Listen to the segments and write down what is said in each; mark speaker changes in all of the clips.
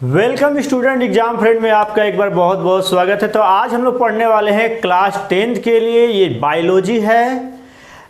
Speaker 1: Welcome student exam friend में आपका एक बार बहुत बहुत स्वागत है। तो आज हम लोग पढ़ने वाले हैं क्लास 10th के लिए, ये बायोलॉजी है।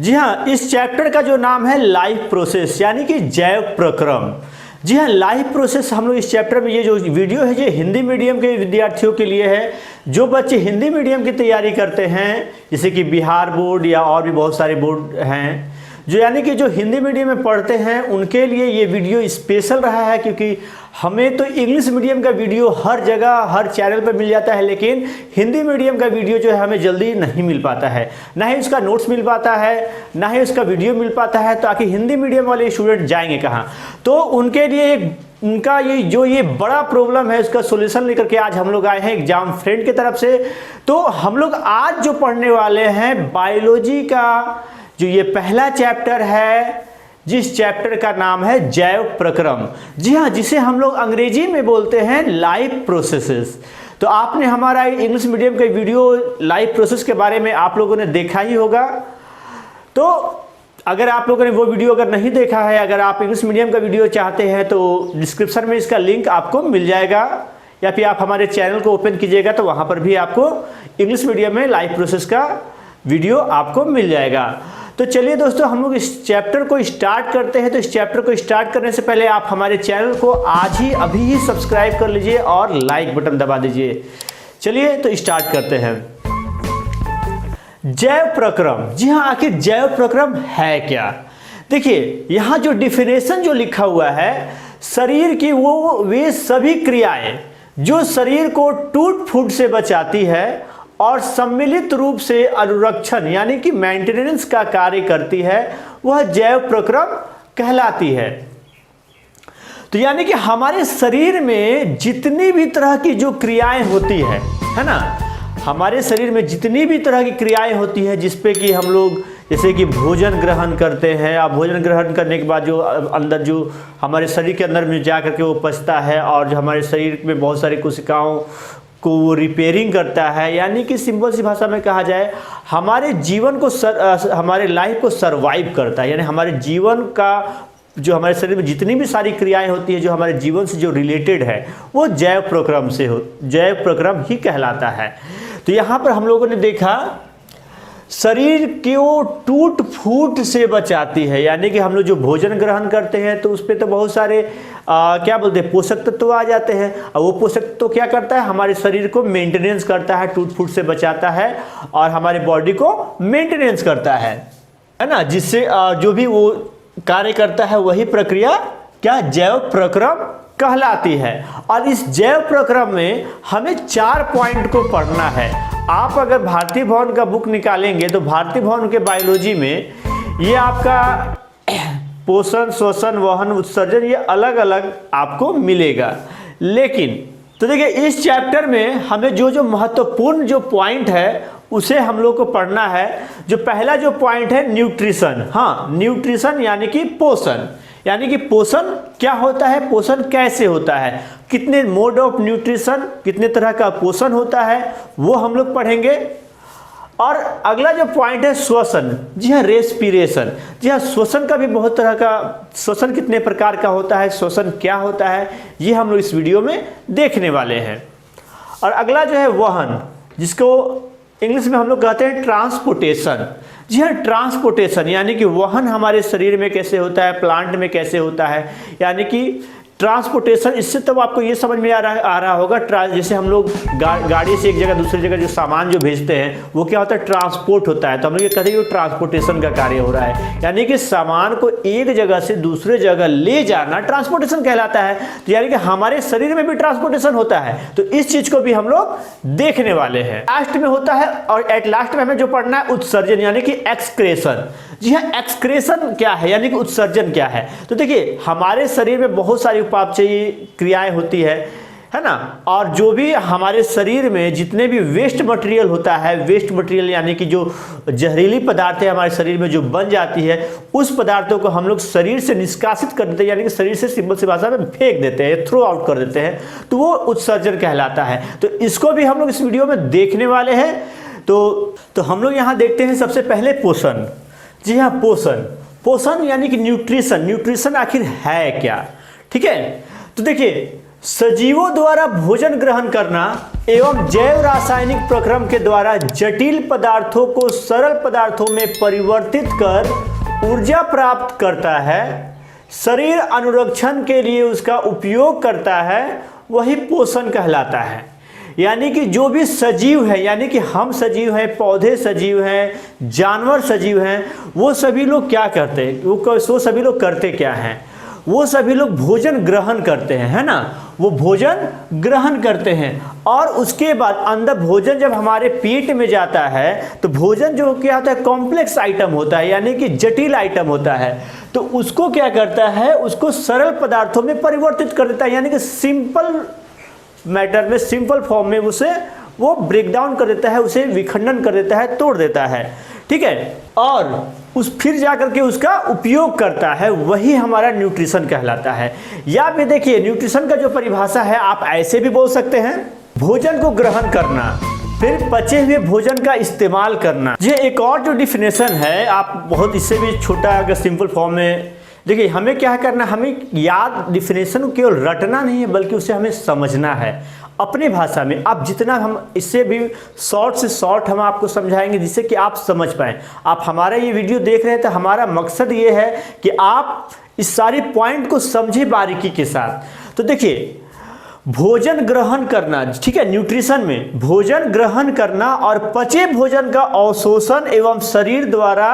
Speaker 1: जी हाँ, इस चैप्टर का जो नाम है लाइफ प्रोसेस यानी कि जैव प्रक्रम। जी हाँ, लाइफ प्रोसेस हम लोग इस चैप्टर में, ये जो वीडियो है ये हिंदी मीडियम के विद्यार्थियों के लिए है। जो बच्चे हिंदी मीडियम की तैयारी करते हैं, जैसे कि बिहार बोर्ड या और भी बहुत सारे बोर्ड हैं, जो यानी कि जो हिंदी मीडियम में पढ़ते हैं, उनके लिए ये वीडियो स्पेशल रहा है। क्योंकि हमें तो इंग्लिश मीडियम का वीडियो हर जगह हर चैनल पर मिल जाता है, लेकिन हिंदी मीडियम का वीडियो जो है हमें जल्दी नहीं मिल पाता है, ना ही उसका नोट्स मिल पाता है, ना ही उसका वीडियो मिल पाता है। तो आखिर हिंदी मीडियम वाले स्टूडेंट जाएंगे कहाँ? तो उनके लिए उनका ये बड़ा प्रॉब्लम है, उसका सॉल्यूशन लेकर के आज हम लोग आए हैं एग्जाम फ्रेंड की तरफ से। तो हम लोग आज जो पढ़ने वाले हैं बायोलॉजी का जो ये पहला चैप्टर है, जिस चैप्टर का नाम है जैव प्रक्रम। जी हाँ, जिसे हम लोग अंग्रेजी में बोलते हैं लाइफ प्रोसेसेस। तो आपने हमारा इंग्लिश मीडियम का वीडियो लाइफ प्रोसेस के बारे में आप लोगों ने देखा ही होगा। तो अगर आप लोगों ने वो वीडियो अगर नहीं देखा है, अगर आप इंग्लिश मीडियम का वीडियो चाहते हैं तो डिस्क्रिप्शन में इसका लिंक आपको मिल जाएगा, या फिर आप हमारे चैनल को ओपन कीजिएगा तो वहाँ पर भी आपको इंग्लिश मीडियम में लाइफ प्रोसेस का वीडियो आपको मिल जाएगा। तो चलिए दोस्तों, हम लोग इस चैप्टर को स्टार्ट करते हैं। तो इस चैप्टर को स्टार्ट करने से पहले आप हमारे चैनल को आज ही अभी ही सब्सक्राइब कर लीजिए और लाइक बटन दबा दीजिए। चलिए तो स्टार्ट करते हैं। जैव प्रक्रम। जी हाँ, आखिर जैव प्रक्रम है क्या? देखिए, यहाँ जो डिफिनेशन जो लिखा हुआ है, शरीर की वे सभी क्रियाएं जो शरीर को टूट फूट से बचाती है और सम्मिलित रूप से अनुरक्षण यानी कि मेंटेनेंस का कार्य करती है, वह जैव प्रक्रम कहलाती है। तो यानी कि हमारे शरीर में जितनी भी तरह की जो क्रियाएं होती है ना, हमारे शरीर में जितनी भी तरह की क्रियाएं होती है, जिसपे कि हम लोग जैसे कि भोजन ग्रहण करते हैं, और भोजन ग्रहण करने के बाद जो अंदर जो हमारे शरीर के अंदर में जा करके वो पचता है, और जो हमारे शरीर में बहुत सारी कोशिकाओं को वो रिपेयरिंग करता है। यानी कि सिंपल सी भाषा में कहा जाए, हमारे जीवन को हमारे लाइफ को सरवाइव करता है। यानी हमारे जीवन का जो हमारे शरीर में जितनी भी सारी क्रियाएं होती है जो हमारे जीवन से जो रिलेटेड है, वो जैव प्रक्रम ही कहलाता है। तो यहाँ पर हम लोगों ने देखा, शरीर को टूट फूट से बचाती है। यानी कि हम लोग जो भोजन ग्रहण करते हैं तो उस पर तो बहुत सारे क्या बोलते हैं, पोषक तत्व आ जाते हैं। और वो पोषक तत्व क्या करता है, हमारे शरीर को मेंटेनेंस करता है, टूट फूट से बचाता है और हमारे बॉडी को मेंटेनेंस करता है ना, जिससे जो भी वो कार्य करता है वही प्रक्रिया क्या जैव प्रक्रम कहलाती है। और इस जैव प्रक्रम में हमें 4 पॉइंट को पढ़ना है। आप अगर भारतीय भवन का बुक निकालेंगे तो भारतीय भवन के बायोलॉजी में ये आपका पोषण, श्वसन, वहन, उत्सर्जन, ये अलग अलग आपको मिलेगा। लेकिन तो देखिए, इस चैप्टर में हमें जो महत्वपूर्ण जो पॉइंट है उसे हम लोग को पढ़ना है। जो पहला जो पॉइंट है न्यूट्रिशन। हाँ, न्यूट्रिशन यानी कि पोषण। यानी कि पोषण क्या होता है, पोषण कैसे होता है, कितने मोड ऑफ न्यूट्रिशन, कितने तरह का पोषण होता है, वो हम लोग पढ़ेंगे। और अगला जो पॉइंट है श्वसन। जी हाँ, रेस्पिरेशन। जी हाँ, श्वसन का भी बहुत तरह का, श्वसन कितने प्रकार का होता है, श्वसन क्या होता है, ये हम लोग इस वीडियो में देखने वाले हैं। और अगला जो है वहन, जिसको इंग्लिश में हम लोग कहते हैं ट्रांसपोर्टेशन। जी हाँ, ट्रांसपोर्टेशन यानी कि वहन हमारे शरीर में कैसे होता है, प्लांट में कैसे होता है। यानी कि ट्रांसपोर्टेशन, इससे तब आपको ये समझ में आ रहा होगा, जैसे हम लोग गाड़ी से एक जगह दूसरी जगह जो सामान जो भेजते हैं वो क्या होता है, ट्रांसपोर्ट होता है। तो हम लोग ये कहते हैं कि ट्रांसपोर्टेशन का कार्य हो रहा है। यानी कि सामान को एक जगह से दूसरे जगह ले जाना ट्रांसपोर्टेशन कहलाता है। तो यानी कि हमारे शरीर में भी ट्रांसपोर्टेशन होता है। तो इस चीज को भी हम लोग देखने वाले हैं। लास्ट में होता है, और एट लास्ट में हमें जो पढ़ना है उत्सर्जन यानी कि एक्सक्रेशन। जी हाँ, एक्सक्रेशन क्या है यानी कि उत्सर्जन क्या है? तो देखिए, हमारे शरीर में बहुत सारी उपापचयी क्रियाएं होती है ना, और जो भी हमारे शरीर में जितने भी वेस्ट मटेरियल होता है, वेस्ट मटेरियल यानी कि जो जहरीली पदार्थें हमारे शरीर में जो बन जाती है, उस पदार्थों को हम लोग शरीर से निष्कासित कर देते हैं। यानी कि शरीर से सिंपल सी भाषा में फेंक देते हैं, थ्रो आउट कर देते हैं, तो वो उत्सर्जन कहलाता है। तो इसको भी हम लोग इस वीडियो में देखने वाले हैं। तो हम लोग यहाँ देखते हैं सबसे पहले पोषण। जी हाँ, पोषण यानी कि न्यूट्रिशन। न्यूट्रिशन आखिर है क्या? ठीक है, तो देखिए, सजीवों द्वारा भोजन ग्रहण करना एवं जैव रासायनिक प्रक्रम के द्वारा जटिल पदार्थों को सरल पदार्थों में परिवर्तित कर ऊर्जा प्राप्त करता है, शरीर अनुरक्षण के लिए उसका उपयोग करता है, वही पोषण कहलाता है। यानी कि जो भी सजीव है, यानी कि हम सजीव हैं, पौधे सजीव हैं, जानवर सजीव हैं, वो सभी लोग क्या करते हैं, वो सभी लोग करते क्या हैं, वो सभी लोग भोजन ग्रहण करते हैं, है ना, वो भोजन ग्रहण करते हैं। और उसके बाद अंदर भोजन जब हमारे पेट में जाता है तो भोजन जो क्या होता है, कॉम्प्लेक्स आइटम होता है, यानी कि जटिल आइटम होता है, तो उसको क्या करता है, उसको सरल पदार्थों में परिवर्तित कर देता है, यानी कि सिंपल मैटर में, सिंपल फॉर्म में उसे वो ब्रेक डाउन कर देता है, उसे विखंडन कर देता है, तोड़ देता है, ठीक है, और उस फिर जाकर के उसका उपयोग करता है, वही हमारा न्यूट्रिशन कहलाता है। या फिर देखिए न्यूट्रिशन का जो परिभाषा है आप ऐसे भी बोल सकते हैं, भोजन को ग्रहण करना, फिर पचे हुए भोजन का इस्तेमाल करना। ये एक और जो डिफिनेशन है, आप बहुत इससे भी छोटा अगर सिंपल फॉर्म में देखिए, हमें क्या करना, हमें याद डिफिनेशन को केवल रटना नहीं है बल्कि उसे हमें समझना है अपनी भाषा में। आप जितना हम इससे भी शॉर्ट से शॉर्ट हम आपको समझाएंगे जिससे कि आप समझ पाएँ। आप हमारा ये वीडियो देख रहे हैं तो हमारा मकसद ये है कि आप इस सारी पॉइंट को समझे बारीकी के साथ। तो देखिए, भोजन ग्रहण करना, ठीक है, न्यूट्रिशन में भोजन ग्रहण करना और पचे भोजन का अवशोषण एवं शरीर द्वारा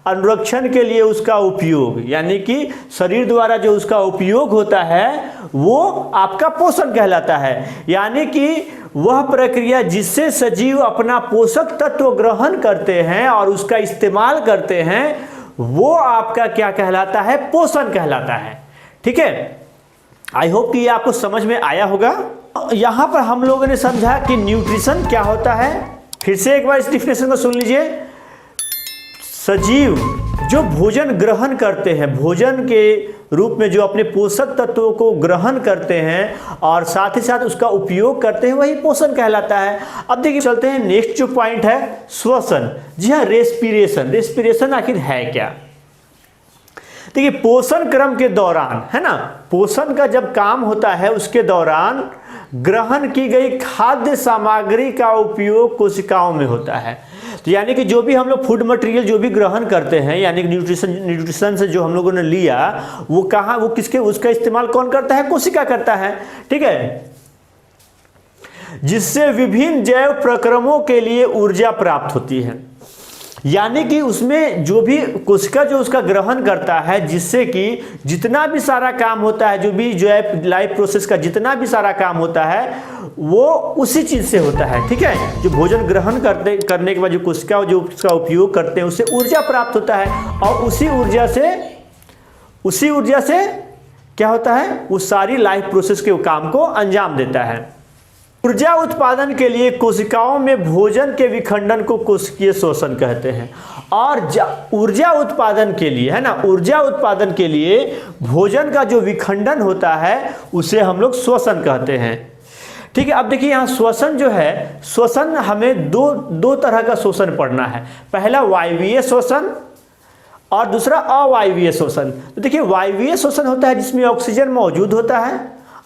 Speaker 1: अनुरक्षण के लिए उसका उपयोग, यानी कि शरीर द्वारा जो उसका उपयोग होता है वो आपका पोषण कहलाता है। यानी कि वह प्रक्रिया जिससे सजीव अपना पोषक तत्व ग्रहण करते हैं और उसका इस्तेमाल करते हैं, वो आपका क्या कहलाता है, पोषण कहलाता है। ठीक है, आई होप कि ये आपको समझ में आया होगा। यहां पर हम लोगों ने समझा कि न्यूट्रिशन क्या होता है। फिर से एक बार इस डिफिनेशन को सुन लीजिए। सजीव जो भोजन ग्रहण करते हैं, भोजन के रूप में जो अपने पोषक तत्वों को ग्रहण करते हैं और साथ ही साथ उसका उपयोग करते हैं, वही पोषण कहलाता है। अब देखिए चलते हैं, नेक्स्ट जो पॉइंट है श्वसन। जी हाँ, रेस्पिरेशन। रेस्पिरेशन आखिर है क्या? देखिए, पोषण क्रम के दौरान, है ना, पोषण का जब काम होता है उसके दौरान ग्रहण की गई खाद्य सामग्री का उपयोग कोशिकाओं में होता है। तो यानी कि जो भी हम लोग फूड मटेरियल जो भी ग्रहण करते हैं, यानी कि न्यूट्रिशन से जो हम लोगों ने लिया, वो कहाँ, वो किसके, उसका इस्तेमाल कौन करता है? कोशिका करता है। ठीक है, जिससे विभिन्न जैव प्रक्रमों के लिए ऊर्जा प्राप्त होती है। यानी कि उसमें जो भी कोशिका जो उसका ग्रहण करता है, जिससे कि जितना भी सारा काम होता है, जो भी जो है लाइफ प्रोसेस का जितना भी सारा काम होता है, वो उसी चीज से होता है। ठीक है, जो भोजन ग्रहण करने के बाद जो कोशिका जो उसका उपयोग करते हैं, उससे ऊर्जा प्राप्त होता है और उसी ऊर्जा से क्या होता है, वो सारी लाइफ प्रोसेस के काम को अंजाम देता है। ऊर्जा उत्पादन के लिए कोशिकाओं में भोजन के विखंडन को कोशिकीय श्वसन कहते हैं। और ऊर्जा उत्पादन के लिए, है ना, ऊर्जा उत्पादन के लिए भोजन का जो विखंडन होता है उसे हम लोग श्वसन कहते हैं। ठीक है, अब देखिए यहाँ श्वसन जो है, श्वसन हमें दो तरह का श्वसन पढ़ना है। पहला वायवीय श्वसन और दूसरा अवायवीय श्वसन। तो देखिए, वायवीय श्वसन होता है जिसमें ऑक्सीजन मौजूद होता है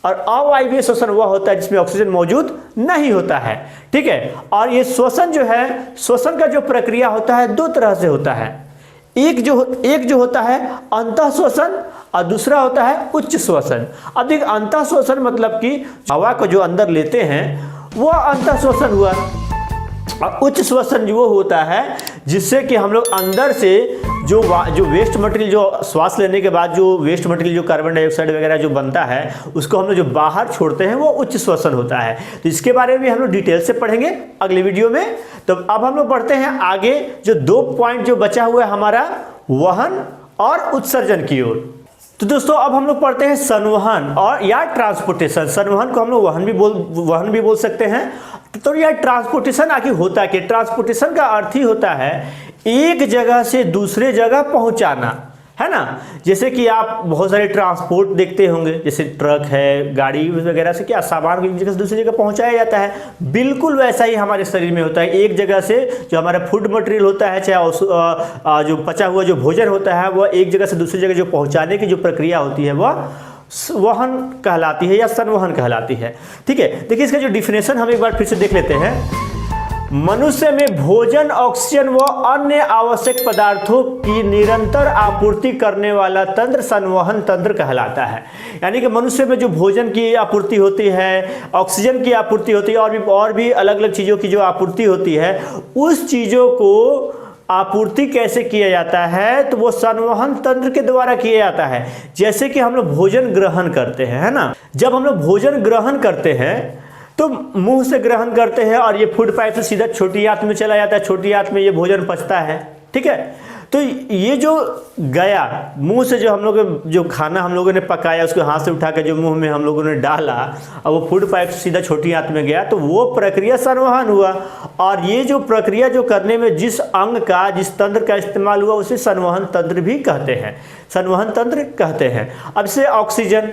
Speaker 1: और अवायवीय श्वसन वह होता है जिसमें ऑक्सीजन मौजूद नहीं होता है। ठीक है, और ये श्वसन जो है, श्वसन का जो प्रक्रिया होता है दो तरह से होता है। एक जो होता है अंतः श्वसन और दूसरा होता है उच्च श्वसन। अब देखिए, अंतः श्वसन मतलब कि हवा को जो अंदर लेते हैं वो अंतः श्वसन हुआ, और उच्च श्वसन वो होता है जिससे कि हम लोग अंदर से जो वेस्ट मटेरियल, जो श्वास लेने के बाद जो वेस्ट मटेरियल जो कार्बन डाइऑक्साइड वगैरह जो बनता है, उसको हम लोग जो बाहर छोड़ते हैं वो उच्च श्वसन होता है। तो इसके बारे में हम लोग डिटेल से पढ़ेंगे अगले वीडियो में। तो अब हम लोग बढ़ते हैं आगे, जो 2 पॉइंट जो बचा हुआ है हमारा, वहन और उत्सर्जन की ओर। तो दोस्तों अब हम लोग पढ़ते हैं संवहन और या ट्रांसपोर्टेशन। संवहन को हम लोग वहन भी बोल सकते हैं। तो यह ट्रांसपोर्टेशन आखिर होता है कि ट्रांसपोर्टेशन का अर्थ ही होता है एक जगह से दूसरे जगह पहुंचाना, है ना। जैसे कि आप बहुत सारे ट्रांसपोर्ट देखते होंगे, जैसे ट्रक है, गाड़ी वगैरह से क्या सामान को एक जगह से दूसरी जगह पहुंचाया जाता है। बिल्कुल वैसा ही हमारे शरीर में होता है। एक जगह से जो हमारा फूड मटेरियल होता है, चाहे जो पचा हुआ जो भोजन होता है, वह एक जगह से दूसरी जगह जो पहुंचाने की जो प्रक्रिया होती है, वह वहन कहलाती है या संवहन कहलाती है। ठीक है, देखिए इसका जो डिफिनेशन हम एक बार फिर से देख लेते हैं। मनुष्य में भोजन, ऑक्सीजन व अन्य आवश्यक पदार्थों की निरंतर आपूर्ति करने वाला तंत्र संवहन तंत्र कहलाता है। यानी कि मनुष्य में जो भोजन की आपूर्ति होती है, ऑक्सीजन की आपूर्ति होती है और भी अलग अलग चीज़ों की जो आपूर्ति होती है, उस चीज़ों को आपूर्ति कैसे किया जाता है, तो वो संवहन तंत्र के द्वारा किया जाता है। जैसे कि हम लोग भोजन ग्रहण करते हैं, है ना। जब हम लोग भोजन ग्रहण करते हैं तो मुंह से ग्रहण करते हैं और ये फूड पाइप से सीधा छोटी आंत में चला जाता है, छोटी आंत में ये भोजन पचता है। ठीक है, तो ये जो गया मुंह से, जो हम लोग जो खाना हम लोगों ने पकाया उसको हाथ से उठा के जो मुंह में हम लोगों ने डाला और वो फूड पाइप से सीधा छोटी आंत में गया, तो वो प्रक्रिया संवहन हुआ। और ये जो प्रक्रिया जो करने में जिस अंग का, जिस तंत्र का इस्तेमाल हुआ, उसे संवहन तंत्र भी कहते हैं, संवहन तंत्र कहते हैं। अब से ऑक्सीजन,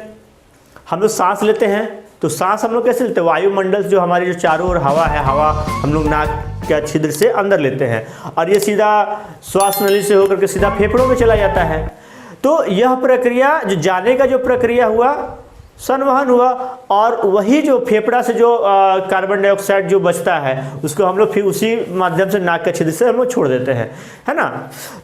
Speaker 1: हम लोग सांस लेते हैं, तो सांस हम लोग कैसे लेते हैं, वायुमंडल जो हमारे जो चारों ओर हवा है, हवा हम लोग नाक के छिद्र से अंदर लेते हैं और ये सीधा श्वास नली से होकर के सीधा फेफड़ों में चला जाता है। तो यह प्रक्रिया, जो जाने का जो प्रक्रिया हुआ, संवहन हुआ। और वही जो फेफड़ा से जो कार्बन डाइऑक्साइड जो बचता है, उसको हम लोग फिर उसी माध्यम से नाक के छिद्र से हम लोग छोड़ देते हैं, है ना।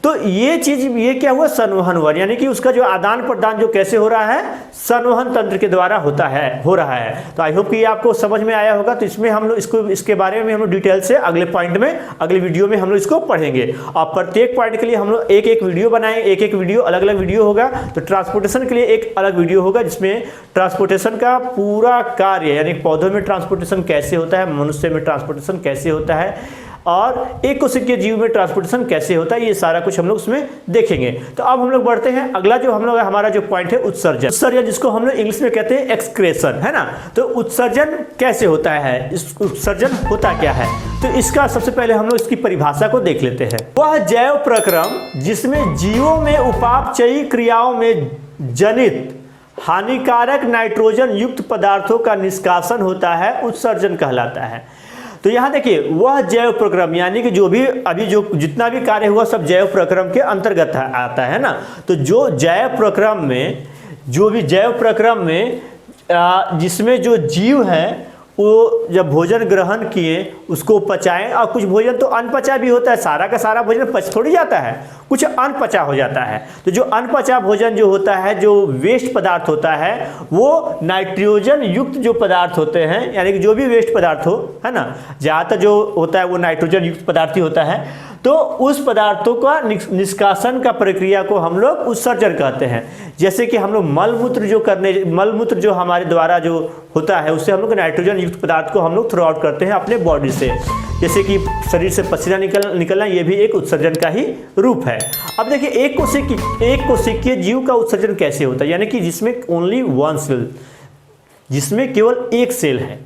Speaker 1: तो ये चीज़, ये क्या हुआ, संवहन हुआ। यानी कि उसका जो आदान प्रदान जो कैसे हो रहा है, संवहन तंत्र के द्वारा हो रहा है। तो आई होप कि आपको समझ में आया होगा। तो इसमें हम लोग इसके बारे में हम लोग डिटेल से अगले पॉइंट में, अगले वीडियो में हम लोग इसको पढ़ेंगे। और प्रत्येक पॉइंट के लिए हम लोग एक एक वीडियो बनाएंगे, एक एक वीडियो अलग अलग वीडियो होगा। तो ट्रांसपोर्टेशन के लिए एक अलग वीडियो होगा जिसमें ट्रांसपोर्टेशन का पूरा कार्य, यानी पौधों में ट्रांसपोर्टेशन कैसे होता है, मनुष्य में ट्रांसपोर्टेशन कैसे होता है और एक कोशिकीय जीव में ट्रांसपोर्टेशन कैसे होता है, ये सारा कुछ हम लोग उसमें देखेंगे। तो अब हम लोग बढ़ते हैं अगला जो हम लोग, हमारा जो पॉइंट है उत्सर्जन। उत्सर्जन जिसको हम लोग इंग्लिश में कहते हैं एक्सक्रेशन, है ना। तो उत्सर्जन कैसे होता है, उत्सर्जन होता क्या है, तो इसका सबसे पहले हम लोग इसकी परिभाषा को देख लेते हैं। वह जैव प्रक्रम जिसमें जीवों में उपापचयी क्रियाओं में जनित हानिकारक नाइट्रोजन युक्त पदार्थों का निष्कासन होता है, उत्सर्जन कहलाता है। तो यहाँ देखिए, वह जैव प्रक्रम, यानी कि जो भी अभी जो जितना भी कार्य हुआ सब जैव प्रक्रम के अंतर्गत आता है ना। तो जो जैव प्रक्रम में, जो भी जैव प्रक्रम में जिसमें जो जीव हैं वो जब भोजन ग्रहण किए उसको पचाएं, और कुछ भोजन तो अनपचा भी होता है, सारा का सारा भोजन पच थोड़ी जाता है, कुछ अनपचा हो जाता है। तो जो अनपचा भोजन जो होता है, जो वेस्ट पदार्थ होता है, वो नाइट्रोजन युक्त जो पदार्थ होते हैं, यानी कि जो भी वेस्ट पदार्थ हो, है ना, ज़्यादातर जो होता है वो नाइट्रोजन युक्त पदार्थ ही होता है। तो उस पदार्थों का निष्कासन का प्रक्रिया को हम लोग उत्सर्जन कहते हैं। जैसे कि हम लोग मलमूत्र जो हमारे द्वारा जो होता है, उससे हम लोग नाइट्रोजन युक्त पदार्थ को हम लोग थ्रो आउट करते हैं अपने बॉडी से। जैसे कि शरीर से पसीना निकलना, ये भी एक उत्सर्जन का ही रूप है। अब देखिए, एक कोशिकीय जीव का उत्सर्जन कैसे होता है, यानी कि जिसमें ओनली वन सेल, जिसमें केवल एक सेल है,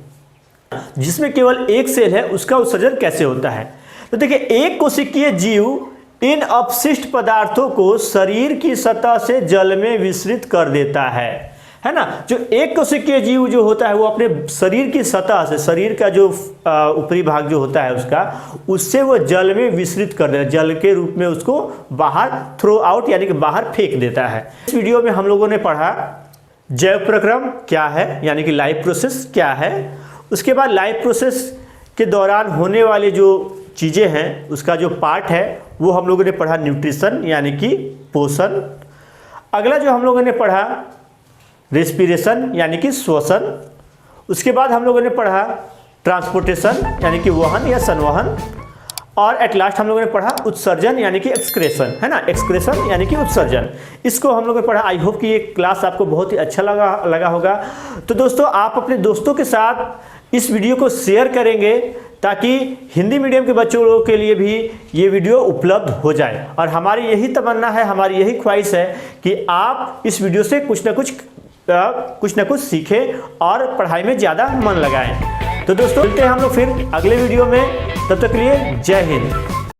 Speaker 1: जिसमें केवल एक सेल है, उसका उत्सर्जन कैसे होता है। तो देखिए, एक कोशिकीय जीव इन अपशिष्ट पदार्थों को शरीर की सतह से जल में विसरित कर देता है ना। जो एक कोशिकीय जीव जो होता है वो अपने शरीर की सतह से, शरीर का जो ऊपरी भाग जो होता है उसका, उससे वो जल में विसरित कर देता है, जल के रूप में उसको बाहर थ्रो आउट, यानी कि बाहर फेंक देता है। इस वीडियो में हम लोगों ने पढ़ा जैव प्रक्रम क्या है, यानी कि लाइफ प्रोसेस क्या है। उसके बाद लाइफ प्रोसेस के दौरान होने वाली जो चीज़ें हैं, उसका जो पार्ट है वो हम लोगों ने पढ़ा न्यूट्रिशन, यानी कि पोषण। अगला जो हम लोगों ने पढ़ा रेस्पिरेशन, यानी कि श्वसन। उसके बाद हम लोगों ने पढ़ा ट्रांसपोर्टेशन, यानी कि वहन या संवहन। और एट लास्ट हम लोगों ने पढ़ा उत्सर्जन, यानी कि एक्सक्रेशन, है ना, एक्सक्रेशन यानी कि उत्सर्जन। इसको हम लोगों ने पढ़ा। आई होप कि ये क्लास आपको बहुत ही अच्छा लगा होगा। तो दोस्तों, आप अपने दोस्तों के साथ इस वीडियो को शेयर करेंगे ताकि हिंदी मीडियम के बच्चों के लिए भी ये वीडियो उपलब्ध हो जाए। और हमारी यही तमन्ना है, हमारी यही ख्वाहिश है कि आप इस वीडियो से कुछ ना कुछ सीखें और पढ़ाई में ज़्यादा मन लगाएं। तो दोस्तों, मिलते हैं हम लोग फिर अगले वीडियो में। तब तक के लिए जय हिंद।